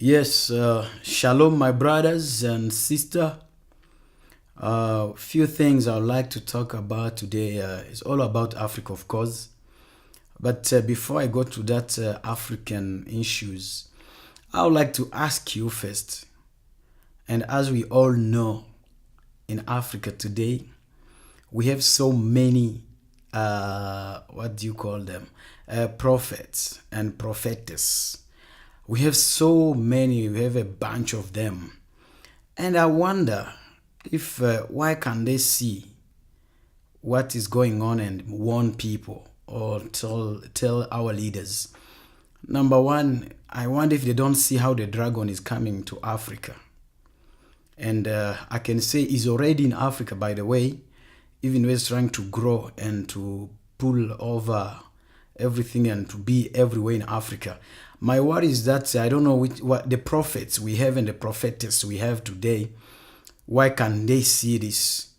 Yes, shalom, my brothers and sister. Few things I would like to talk about today. It's all about Africa, of course. But before I go to that African issues, I would like to ask you first. And as we all know, in Africa today, we have so many, what do you call them? Prophets and prophetess. We have so many, we have a bunch of them. And I wonder if why can they see what is going on and warn people or tell our leaders? Number one, I wonder if they don't see how the dragon is coming to Africa. And I can say he's already in Africa, by the way, even though he's trying to grow and to pull over everything and to be everywhere in Africa. My worry is that I don't know what the prophets we have and the prophetess we have today, why can they see this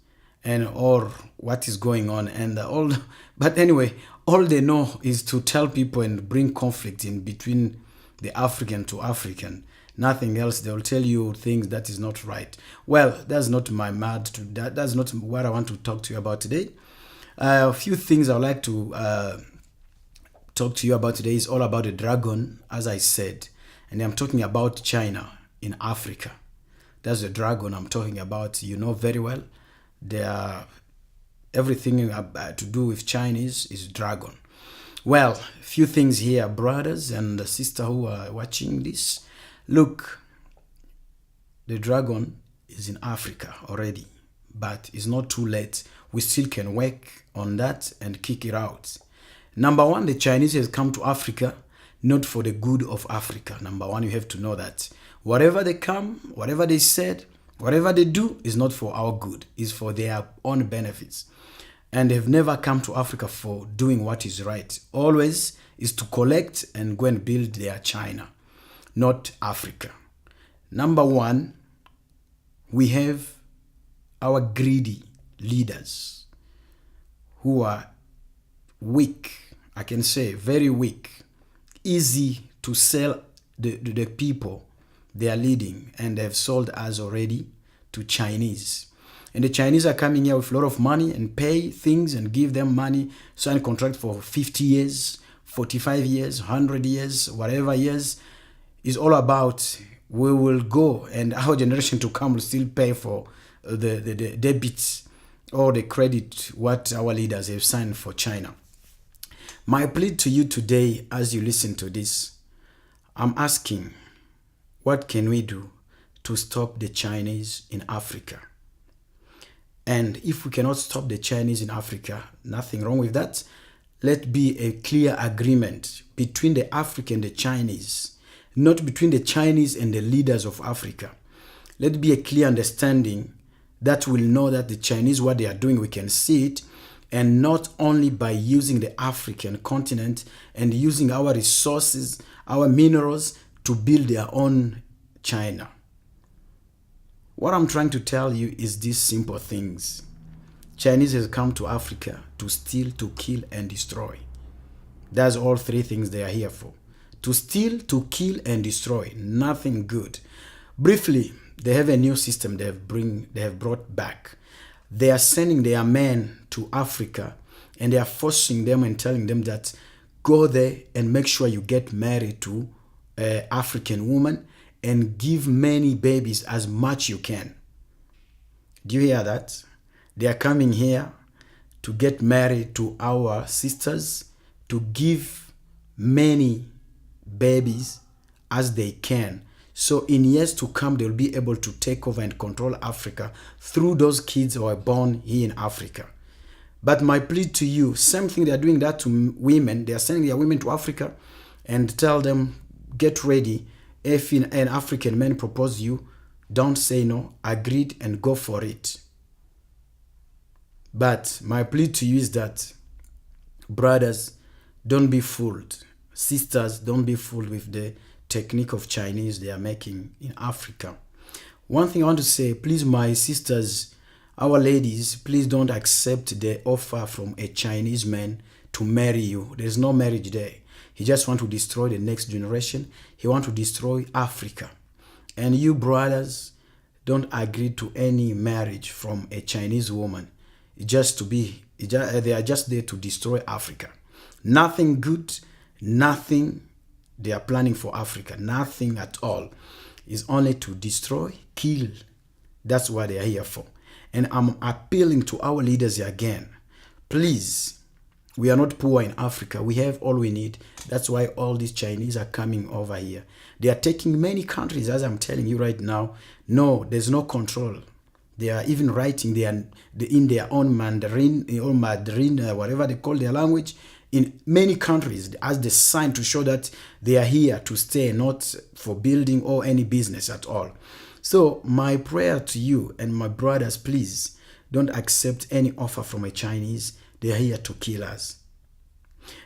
and or what is going on and all. But anyway, all they know is to tell people and bring conflict in between the African to African. Nothing else. They'll tell you things that is not right. Well, that's not my mad to that. That's not what I want to talk to you about today. A few things I'd like to talk to you about today is all about the dragon, as I said, and I'm talking about China in Africa. That's the dragon I'm talking about. You know very well. They are everything to do with Chinese is dragon. Well, few things here, brothers and sister who are watching this. Look, the dragon is in Africa already, but it's not too late. We still can work on that and kick it out. Number one, the Chinese has come to Africa not for the good of Africa. Number one, you have to know that. Whatever they come, whatever they said, whatever they do is not for our good. It's for their own benefits. And they've never come to Africa for doing what is right. Always is to collect and go and build their China, not Africa. Number one, we have our greedy leaders who are weak, I can say very weak, easy to sell the people they are leading, and they have sold us already to Chinese. And the Chinese are coming here with a lot of money and pay things and give them money, sign contract for 50 years, 45 years, 100 years, whatever years. Is all about we will go and our generation to come will still pay for the debits or the credit what our leaders have signed for China. My plea to you today as you listen to this, I'm asking, what can we do to stop the Chinese in Africa? And if we cannot stop the Chinese in Africa, nothing wrong with that. Let be a clear agreement between the African and the Chinese, not between the Chinese and the leaders of Africa. Let be a clear understanding that will know that the Chinese, what they are doing, we can see it, and not only by using the African continent and using our resources, our minerals to build their own China. What I'm trying to tell you is these simple things. Chinese has come to Africa to steal, to kill, and destroy. That's all three things they are here for. To steal, to kill, and destroy. Nothing good. Briefly, they have a new system they have brought back. They are sending their men to Africa and they are forcing them and telling them that go there and make sure you get married to an African woman and give many babies as much you can. Do you hear that? They are coming here to get married to our sisters, to give many babies as they can. So in years to come, they'll be able to take over and control Africa through those kids who are born here in Africa. But my plea to you, same thing they are doing that to women. They are sending their women to Africa and tell them, get ready. If an African man proposes you, don't say no, agreed and go for it. But my plea to you is that, brothers, don't be fooled. Sisters, don't be fooled with the technique of Chinese they are making in Africa. One thing I want to say, please, my sisters, our ladies, please don't accept the offer from a Chinese man to marry you. There's no marriage there. He just want to destroy the next generation. He want to destroy Africa. And you brothers, don't agree to any marriage from a Chinese woman. They are just there to destroy Africa. Nothing good, nothing they are planning for Africa. Nothing at all. It's only to destroy, kill. That's what they are here for. And I'm appealing to our leaders again. Please, we are not poor in Africa. We have all we need. That's why all these Chinese are coming over here. They are taking many countries, as I'm telling you right now. No, there's no control. They are even writing in their own Mandarin, whatever they call their language, in many countries as the sign to show that they are here to stay, not for building or any business at all. So my prayer to you and my brothers, please don't accept any offer from a Chinese. They are here to kill us.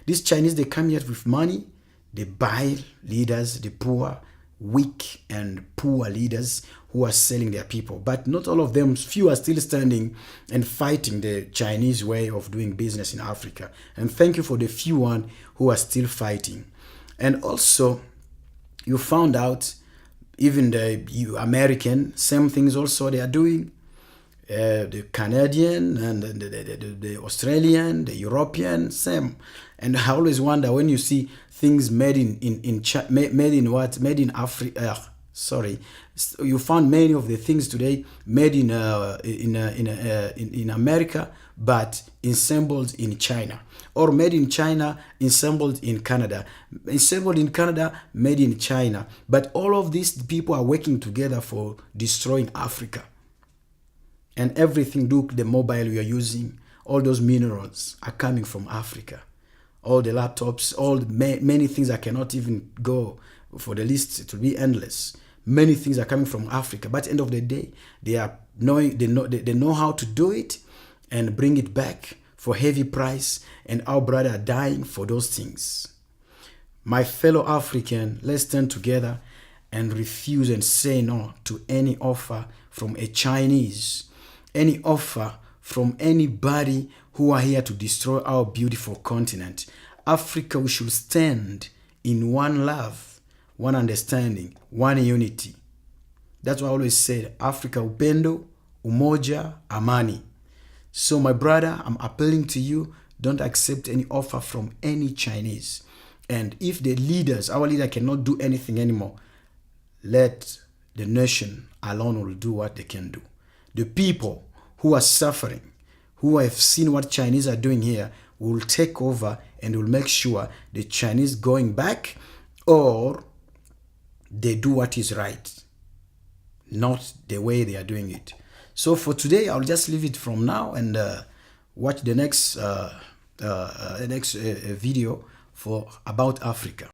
These Chinese, they come here with money. They buy leaders, the poor, weak and poor leaders who are selling their people. But not all of them. Few are still standing and fighting the Chinese way of doing business in Africa. And thank you for the few one who are still fighting. And also, you found out even the American, same things also they are doing. The Canadian and the Australian, the European, same. And I always wonder when you see things made in Africa. You found many of the things today made in America, but assembled in China, or made in China, assembled in Canada, assembled in Canada, made in China. But all of these people are working together for destroying Africa. And everything, look, the mobile we are using, all those minerals are coming from Africa. All the laptops, many things I cannot even go for the list to be endless. Many things are coming from Africa. But at the end of the day, they know how to do it and bring it back for heavy price. And our brother are dying for those things. My fellow African, let's stand together and refuse and say no to any offer from a Chinese, any offer from anybody who are here to destroy our beautiful continent. Africa, we should stand in one love, one understanding, one unity. That's why I always said, Africa, upendo, umoja, amani. So my brother, I'm appealing to you, don't accept any offer from any Chinese. And if the leaders, our leader cannot do anything anymore, let the nation alone will do what they can do. The people who are suffering, who have seen what Chinese are doing here, will take over and will make sure the Chinese going back, or they do what is right, not the way they are doing it. So for today, I'll just leave it from now and watch the next video about Africa.